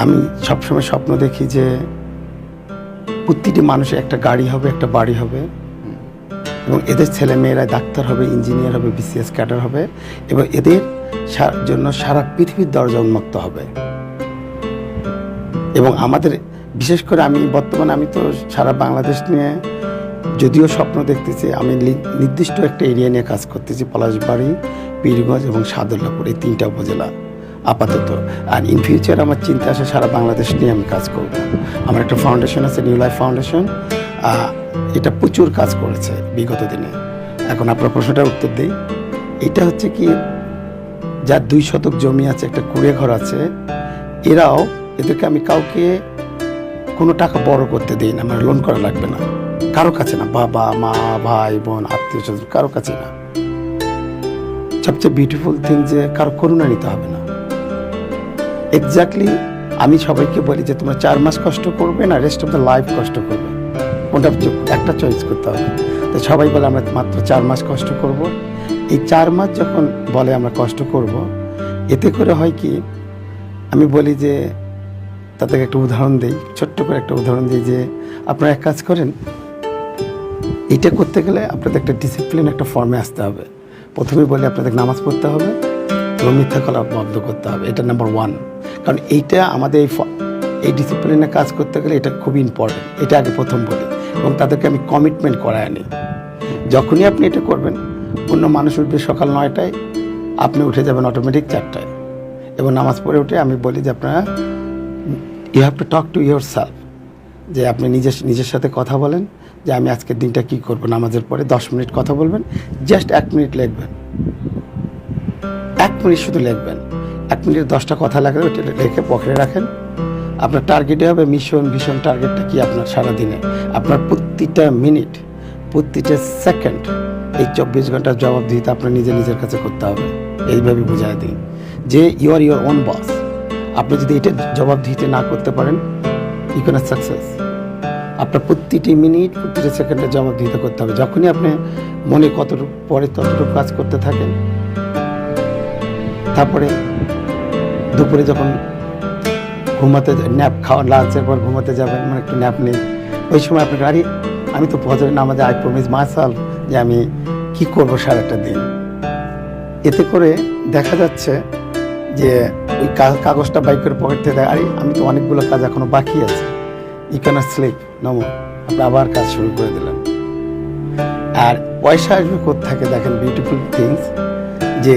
আমি সবসময় স্বপ্ন দেখি যে প্রতিটি মানুষের একটা গাড়ি হবে, একটা বাড়ি হবে, এবং এদের ছেলে মেয়েরা ডাক্তার হবে, ইঞ্জিনিয়ার হবে, বিসিএস ক্যাডার হবে, এবং এদের জন্য সারা পৃথিবীর দরজা উন্মুক্ত হবে। এবং আমাদের বিশেষ করে বর্তমানে আমি তো সারা বাংলাদেশ নিয়ে যদিও স্বপ্ন দেখতেছি, আমি নির্দিষ্ট একটা এরিয়া নিয়ে কাজ করতেছি, পলাশবাড়ি, পীরগঞ্জ এবং সাদুল্লাপুর, এই 3টা উপজেলা আপাতত। আর ইন ফিউচার আমার চিন্তা আসে সারা বাংলাদেশ নিয়ে আমি কাজ করব। আমার একটা ফাউন্ডেশন আছে, নিউ লাইফ ফাউন্ডেশন, এটা প্রচুর কাজ করেছে বিগত দিনে। এখন আপনার প্রশ্নটার উত্তর দিই। এটা হচ্ছে কি, যার 2 শতক জমি আছে, একটা কুড়ে ঘর আছে, এদেরকে আমি কাউকে কোনো টাকা বড় করতে দিই না, আমার লোন করা লাগবে না, কারো কাছে না, বাবা মা ভাই বোন আত্মীয় স্বজন কারো কাছে না। সবচেয়ে বিউটিফুল থিং যে কারো করুণা নিতে হবে না। এক্স্যাক্টলি আমি সবাইকে বলি যে তোমরা 4 মাস কষ্ট করবে না রেস্ট অফ দ্য লাইফ কষ্ট করবে, কোনটা একটা চয়েস করতে হবে। তো সবাই বলে আমরা মাত্র 4 মাস কষ্ট করব। এই 4 মাস যখন বলে আমরা কষ্ট করব, এতে করে হয় কি, আমি বলি যে তাদেরকে একটা উদাহরণ দিই, ছোট্ট করে একটা উদাহরণ দিই যে আপনারা এক কাজ করেন, এটা করতে গেলে আপনাদের একটা ডিসিপ্লিন, একটা ফর্মে আসতে হবে। প্রথমে বলি আপনাদের নামাজ পড়তে হবে এবং মিথ্যা কথা বন্ধ করতে হবে, এটা নাম্বার 1। কারণ এইটা আমাদের এই ডিসিপ্লিনে কাজ করতে গেলে এটা খুবই ইম্পর্টেন্ট, এটা আগে প্রথম বলি। এবং তাদেরকে আমি কমিটমেন্ট করায় আনি, যখনই আপনি এটা করবেন, অন্য মানুষ উঠবে সকাল 9টায়, আপনি উঠে যাবেন অটোমেটিক 4টায়। এবং নামাজ পড়ে উঠে আমি বলি যে আপনারা you have to talk to yourself, যে আপনি নিজের সাথে কথা বলেন যে আমি আজকের দিনটা কী করবো। নামাজের পরে 10 মিনিট কথা বলবেন, জাস্ট 1 মিনিট লিখবেন, 1 মিনিট শুধু লিখবেন। 1 মিনিট 10টা কথা লাগবে, ওইটা লিখে পকেটে রাখেন। আপনার টার্গেটে হবে ভীষণ টার্গেটটা কি আপনার সারাদিনে, আপনার প্রতিটা মিনিট, প্রতিটা সেকেন্ড, এই 24 ঘন্টার জবাবদিহিতা আপনার নিজের কাছে করতে হবে। এইভাবে বুঝাই দিই যে you are your own boss. আপনি যদি এটা জবাবদিহিতা না করতে পারেন, ইউ ক্যানট সাকসেস। আপনার প্রতিটি মিনিট, প্রতিটি সেকেন্ডে জবাবদিহিতা করতে হবে। যখনই আপনি মনে কতটুকু পরে ততটুকু কাজ করতে থাকেন, তারপরে দুপুরে যখন ঘুমাতে, ন্যাপ খাওয়া, লাঞ্চের পর ঘুমাতে যাবেন, মানে একটু ন্যাপ নেই, ওই সময় আপনাকে আমি তো ফজরের নামাজে আই প্রমিস মাইসেলফ যে আমি কি করবো সারাটা দিন। এতে করে দেখা যাচ্ছে যে ওই কাগজটা বাইক করে পকেট থেকে দেয়, আমি তো অনেকগুলো কাজ এখনো বাকি আছে, ইউ ক্যানট স্লিপ নমো, আপনি আবার কাজ শুরু করে দিলেন। আর পয়সা আসবে কোথা থেকে, দেখেন বিউটিফুল থিংস, যে